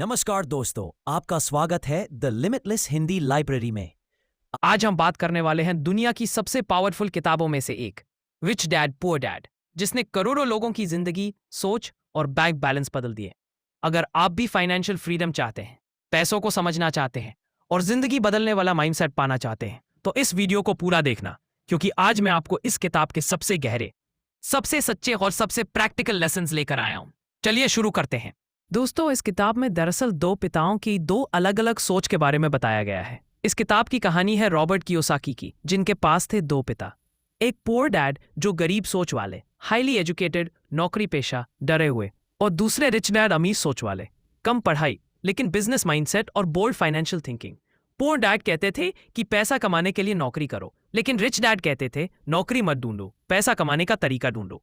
नमस्कार दोस्तों, आपका स्वागत है द लिमिटलेस हिंदी लाइब्रेरी में। आज हम बात करने वाले हैं दुनिया की सबसे पावरफुल किताबों में से एक, रिच डैड पुअर डैड, जिसने करोड़ों लोगों की जिंदगी, सोच और बैंक बैलेंस बदल दिए। अगर आप भी फाइनेंशियल फ्रीडम चाहते हैं, पैसों को समझना चाहते हैं और जिंदगी बदलने वाला माइंडसेट पाना चाहते हैं, तो इस वीडियो को पूरा देखना, क्योंकि आज मैं आपको इस किताब के सबसे गहरे, सबसे सच्चे और सबसे प्रैक्टिकल लेसन्स लेकर आया हूं। चलिए शुरू करते हैं। दोस्तों, इस किताब में दरअसल दो पिताओं की दो अलग अलग सोच के बारे में बताया गया है। इस किताब की कहानी है रॉबर्ट कियोसाकी की, जिनके पास थे दो पिता। एक पुअर डैड जो गरीब सोच वाले, हाईली एजुकेटेड, नौकरी पेशा, डरे हुए, और दूसरे रिच डैड अमीर सोच वाले, कम पढ़ाई लेकिन बिजनेस माइंडसेट और bold financial thinking. Poor dad कहते थे कि पैसा कमाने के लिए नौकरी करो, लेकिन रिच डैड कहते थे नौकरी मत ढूंढो, पैसा कमाने का तरीका ढूंढो।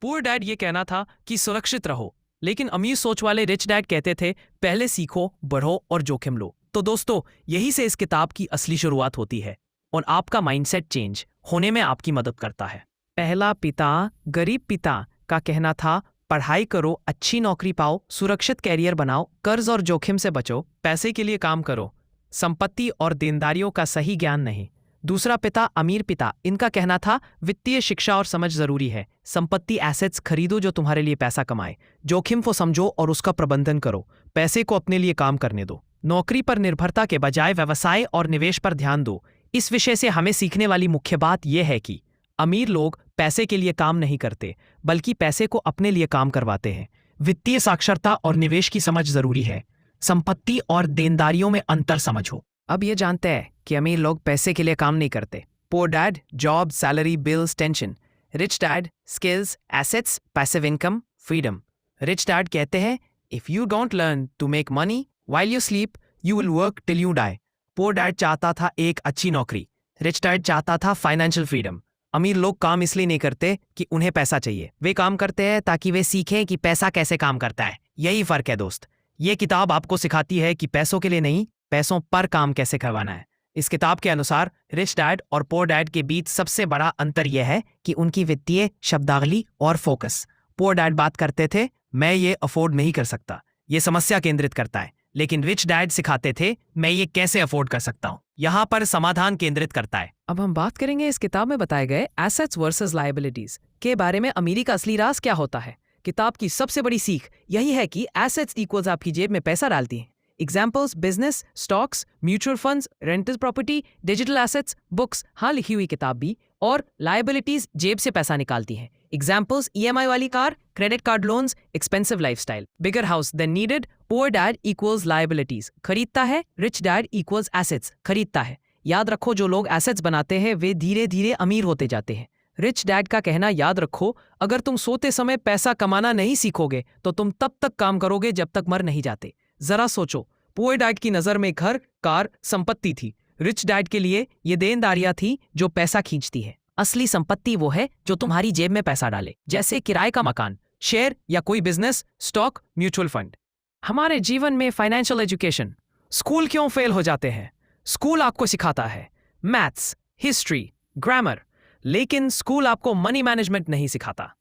पुअर डैड ये कहना था कि सुरक्षित रहो, लेकिन अमीर सोच वाले रिच डैड कहते थे पहले सीखो, बढ़ो और जोखिम लो। तो दोस्तों, यही से इस किताब की असली शुरुआत होती है और आपका माइंडसेट चेंज होने में आपकी मदद करता है। पहला पिता, गरीब पिता का कहना था पढ़ाई करो, अच्छी नौकरी पाओ, सुरक्षित कैरियर बनाओ, कर्ज और जोखिम से बचो, पैसे के लिए काम करो, संपत्ति और देनदारियों का सही ज्ञान नहीं। दूसरा पिता, अमीर पिता, इनका कहना था वित्तीय शिक्षा और समझ जरूरी है, संपत्ति एसेट्स खरीदो जो तुम्हारे लिए पैसा कमाए, जोखिम को समझो और उसका प्रबंधन करो, पैसे को अपने लिए काम करने दो, नौकरी पर निर्भरता के बजाय व्यवसाय और निवेश पर ध्यान दो। इस विषय से हमें सीखने वाली मुख्य बात यह है कि अमीर लोग पैसे के लिए काम नहीं करते, बल्कि पैसे को अपने लिए काम करवाते हैं। वित्तीय साक्षरता और निवेश की समझ जरूरी है, संपत्ति और देनदारियों में अंतर समझो। अब ये जानते हैं कि अमीर लोग पैसे के लिए काम नहीं करते। Poor dad, job, salary, bills, tension. Rich dad, skills, assets, passive income, freedom. Rich dad कहते हैं if you don't learn to make money while you sleep, you will work till you die. Poor dad चाहता था एक अच्छी नौकरी, rich dad चाहता था financial freedom. अमीर लोग काम इसलिए नहीं करते कि उन्हें पैसा चाहिए, वे काम करते हैं ताकि वे सीखें कि पैसा कैसे काम करता है। यही फर्क है दोस्त। ये किताब आपको सिखाती है कि पैसों के लिए नहीं, पैसों पर काम कैसे करवाना है। इस किताब के अनुसार रिच डैड और पुअर डैड के बीच सबसे बड़ा अंतर यह है कि उनकी वित्तीय शब्दावली और फोकस। पुअर डैड बात करते थे मैं ये अफोर्ड नहीं कर सकता, ये समस्या केंद्रित करता है, लेकिन रिच डैड सिखाते थे मैं ये कैसे अफोर्ड कर सकता हूँ, यहाँ पर समाधान केंद्रित करता है। अब हम बात करेंगे इस किताब में बताए गए एसेट्स वर्सेस लायबिलिटीज के बारे में। अमीरी का असली राज क्या होता है? किताब की सबसे बड़ी सीख यही है कि एसेट्स इक्वल्स आपकी जेब में पैसा डालती हैं। Examples business, stocks, mutual funds, rental property, digital assets, books, हाँ लिखी हुई किताब भी, और लायबिलिटीज जेब से पैसा निकालती हैं। एग्जाम्पल्स ईएमआई वाली car, credit card loans, expensive lifestyle, bigger house then needed. Poor dad equals liabilities खरीदता है, रिच डैड इक्वल्स एसेट्स खरीदता है। याद रखो, जो लोग एसेट्स बनाते हैं वे धीरे धीरे अमीर होते जाते हैं। रिच डैड का कहना याद रखो, अगर तुम सोते समय पैसा कमाना नहीं सीखोगे तो तुम तब तक काम करोगे जब तक मर नहीं जाते। जरा सोचो, पुअर डैड की नजर में घर, कार, संपत्ति थी। रिच डैड के लिए ये देनदारियां थी जो पैसा खींचती है। असली संपत्ति वो है जो तुम्हारी जेब में पैसा डाले, जैसे किराए का मकान, शेयर या कोई बिजनेस, स्टॉक, म्यूचुअल फंड। हमारे जीवन में फाइनेंशियल एजुकेशन। स्कूल क्यों फेल हो जाते हैं? स्कूल आपको सिखाता है मैथ्स, हिस्ट्री, ग्रामर, लेकिन स्कूल आपको मनी मैनेजमेंट नहीं सिखाता।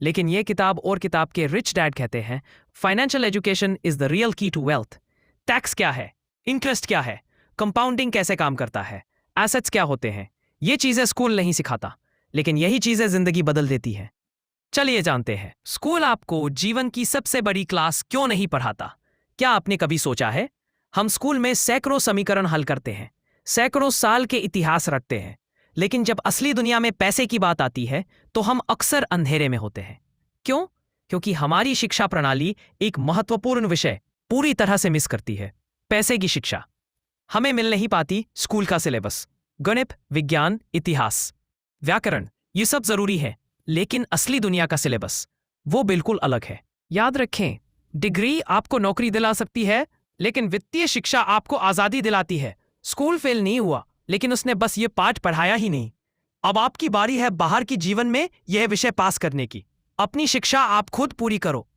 लेकिन ये किताब और किताब के रिच डैड कहते हैं financial education is the real की टू वेल्थ। टैक्स क्या है, इंटरेस्ट क्या है, कंपाउंडिंग कैसे काम करता है, एसेट्स क्या होते हैं, ये चीजें स्कूल नहीं सिखाता, लेकिन यही चीजें जिंदगी बदल देती है। चलिए जानते हैं, स्कूल आपको जीवन की सबसे बड़ी क्लास क्यों नहीं पढ़ाता। क्या आपने कभी सोचा है? हम स्कूल में सैकड़ों समीकरण हल करते हैं, सैकड़ों साल के इतिहास रखते हैं, लेकिन जब असली दुनिया में पैसे की बात आती है तो हम अक्सर अंधेरे में होते हैं। क्यों? क्योंकि हमारी शिक्षा प्रणाली एक महत्वपूर्ण विषय पूरी तरह से मिस करती है, पैसे की शिक्षा। हमें मिल नहीं पाती स्कूल का सिलेबस। गणित, विज्ञान, इतिहास, व्याकरण, ये सब जरूरी है, लेकिन असली दुनिया का सिलेबस वो बिल्कुल अलग है। याद रखें, डिग्री आपको नौकरी दिला सकती है, लेकिन वित्तीय शिक्षा आपको आजादी दिलाती है। स्कूल फेल नहीं हुआ, लेकिन उसने बस ये पाठ पढ़ाया ही नहीं। अब आपकी बारी है बाहर की जीवन में यह विषय पास करने की। अपनी शिक्षा आप खुद पूरी करो।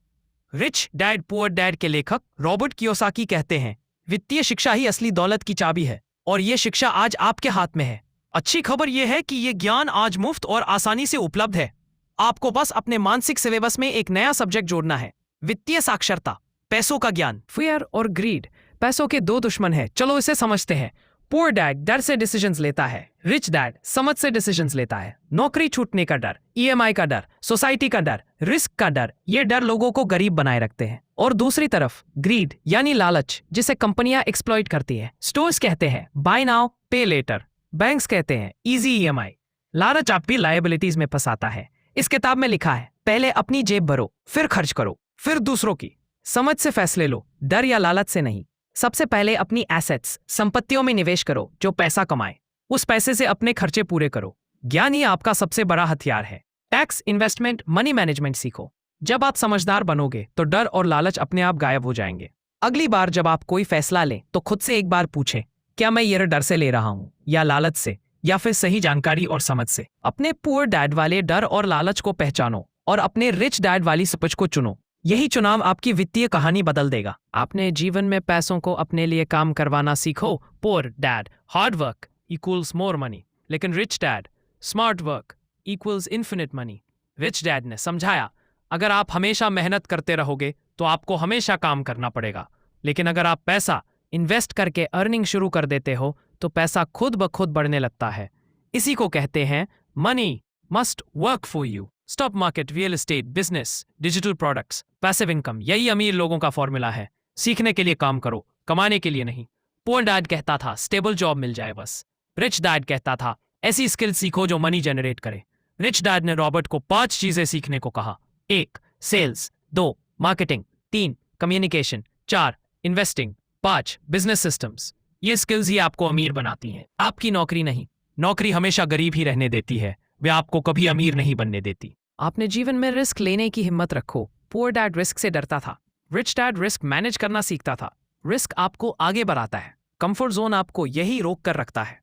रिच डैड पुअर डैड के लेखक रॉबर्ट कियोसाकी कहते हैं वित्तीय शिक्षा ही असली दौलत की चाबी है, और यह शिक्षा आज आपके हाथ में है। अच्छी खबर यह है कि यह ज्ञान आज मुफ्त और आसानी से उपलब्ध है। आपको बस अपने मानसिक सिलेबस में एक नया सब्जेक्ट जोड़ना है, वित्तीय साक्षरता। पैसों का ज्ञान। फियर और ग्रीड पैसों के दो दुश्मन हैं। चलो इसे समझते हैं। पुअर डैड डर से डिसीजंस लेता है, रिच डैड समझ से डिसीजंस लेता है। नौकरी छूटने का डर, ईएमआई का डर, सोसाइटी का डर, रिस्क का डर, ये डर लोगों को गरीब बनाए रखते हैं। और दूसरी तरफ ग्रीड यानी लालच, जिसे कंपनियां एक्सप्लॉइट करती है। स्टोर्स कहते हैं बाय नाउ पे लेटर, बैंक्स कहते हैं इजी ईएमआई। लालच आपकी लायबिलिटीज में फंसाता है। इस किताब में लिखा है पहले अपनी जेब भरो, फिर खर्च करो, फिर दूसरों की। समझ से फैसले लो, डर या लालच से नहीं। सबसे पहले अपनी एसेट्स संपत्तियों में निवेश करो जो पैसा कमाए। उस पैसे से अपने खर्चे पूरे करो। ज्ञान ही आपका सबसे बड़ा हथियार है। टैक्स, इन्वेस्टमेंट, मनी मैनेजमेंट सीखो। जब आप समझदार बनोगे तो डर और लालच अपने आप गायब हो जाएंगे। अगली बार जब आप कोई फैसला लें तो खुद से एक बार पूछें, क्या मैं ये डर से ले रहा हूं या लालच से, या फिर सही जानकारी और समझ से। अपने पुअर डैड वाले डर और लालच को पहचानो और अपने रिच डैड वाली समझ को चुनो। यही चुनाव आपकी वित्तीय कहानी बदल देगा। आपने जीवन में पैसों को अपने लिए काम करवाना सीखो। Poor dad hard work equals more money, लेकिन rich dad smart work equals infinite money. Rich dad ने समझाया, अगर आप हमेशा मेहनत करते रहोगे तो आपको हमेशा काम करना पड़ेगा, लेकिन अगर आप पैसा इन्वेस्ट करके अर्निंग शुरू कर देते हो तो पैसा खुद ब खुद बढ़ने लगता है। इसी को कहते हैं money must work for you. Stock market, real estate, business, digital products, passive income, यही अमीर लोगों का फॉर्मूला है। सीखने के लिए काम करो, कमाने के लिए नहीं। पुअर डैड कहता था स्टेबल जॉब मिल जाए बस। रिच डैड कहता था ऐसी स्किल सीखो जो मनी जनरेट करे। रिच डैड ने रॉबर्ट को 5 चीजें सीखने को कहा। 1 sales, 2 marketing, 3 communication, 4 investing, 5 business systems. ये स्किल्स ही आपको अमीर बनाती हैं, आपकी नौकरी नहीं। नौकरी हमेशा गरीब ही रहने देती है, वे आपको कभी अमीर नहीं बनने देती। आपने जीवन में रिस्क लेने की हिम्मत रखो। पुअर डैड रिस्क से डरता था, रिच डैड रिस्क मैनेज करना सीखता था। रिस्क आपको आगे बढ़ाता है, कंफर्ट जोन आपको यही रोक कर रखता है।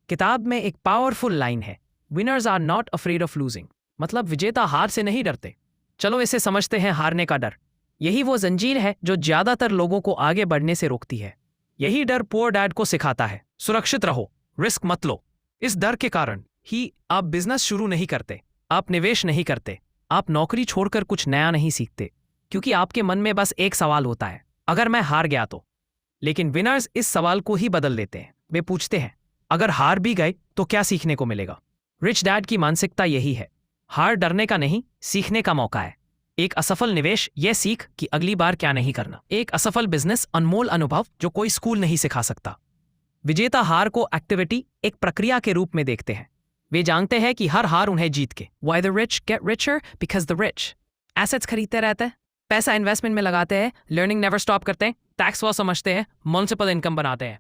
किताब में एक पावरफुल लाइन है, winners are not afraid of losing, मतलब विजेता हार से नहीं डरते। चलो इसे समझते हैं, हारने का डर। यही वो जंजीर है जो ज्यादातर लोगों को आगे बढ़ने से रोकती है। यही डर पुअर डैड को सिखाता है सुरक्षित रहो, रिस्क मत लो। इस डर के कारण ही आप बिजनेस शुरू नहीं करते, आप निवेश नहीं करते, आप नौकरी छोड़कर कुछ नया नहीं सीखते, क्योंकि आपके मन में बस एक सवाल होता है, अगर मैं हार गया तो। लेकिन विनर्स इस सवाल को ही बदल देते हैं। वे पूछते हैं, अगर हार भी गए तो क्या सीखने को मिलेगा। रिच डैड की मानसिकता यही है, हार डरने का नहीं, सीखने का मौका है। एक असफल निवेश, यह सीख कि अगली बार क्या नहीं करना। एक असफल बिजनेस, अनमोल अनुभव जो कोई स्कूल नहीं सिखा सकता। विजेता हार को एक्टिविटी, एक प्रक्रिया के रूप में देखते हैं। वे जानते हैं कि हर हार उन्हें जीत के। Why the rich get richer? Because the rich assets खरीदते रहते हैं, पैसा इन्वेस्टमेंट में लगाते हैं, लर्निंग नेवर स्टॉप करते हैं, टैक्स लॉ समझते हैं, मल्टीपल इनकम बनाते हैं।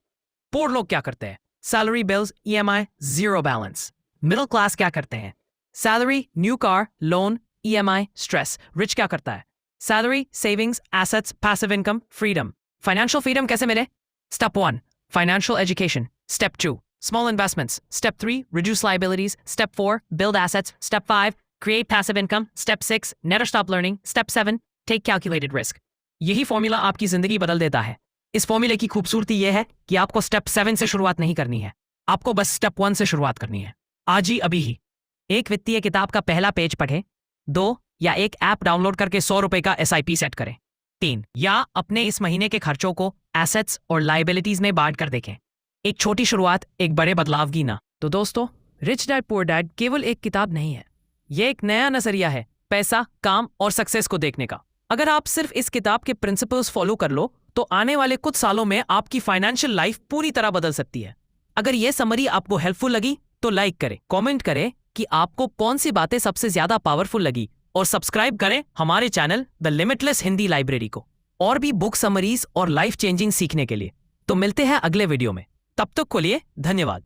पुअर लोग क्या करते हैं? Salary, bills, EMI, zero balance. Middle class क्या करते हैं? Salary, new car, loan, EMI, stress. Rich क्या करता है? Salary, savings, assets, passive income, freedom. Financial freedom कैसे मिले? Step 1 financial education, step 2 small investments, step 3 reduce liabilities, step 4 build assets, step 5 create passive income, step 6 never stop learning, step 7 take calculated risk। यही formula आपकी जिंदगी बदल देता है। इस फॉर्मूले की खूबसूरती यह है कि आपको स्टेप 7 से शुरुआत नहीं करनी है, आपको बस स्टेप 1 से शुरुआत करनी है, आज ही, अभी ही। एक वित्तीय किताब का पहला पेज पढ़ें, 2 या एक ऐप डाउनलोड करके 100 रुपए का SIP सेट करें, 3 या अपने इस महीने के खर्चों को एसेट्स और लाइबिलिटीज में बांट कर देखें। एक छोटी शुरुआत एक बड़े बदलाव की ना। तो दोस्तों, रिच डैड पुअर डैड केवल एक किताब नहीं है, यह एक नया नजरिया है पैसा, काम और सक्सेस को देखने का। अगर आप सिर्फ इस किताब के प्रिंसिपल्स फॉलो कर लो तो आने वाले कुछ सालों में आपकी फाइनेंशियल लाइफ पूरी तरह बदल सकती है। अगर यह समरी आपको हेल्पफुल लगी तो लाइक करें, कमेंट करें कि आपको कौन सी बातें सबसे ज्यादा पावरफुल लगी, और सब्सक्राइब करें हमारे channel the limitless Hindi library को और भी बुक समरीज और लाइफ चेंजिंग सीखने के लिए। तो मिलते हैं अगले वीडियो में, तब तक के लिए धन्यवाद।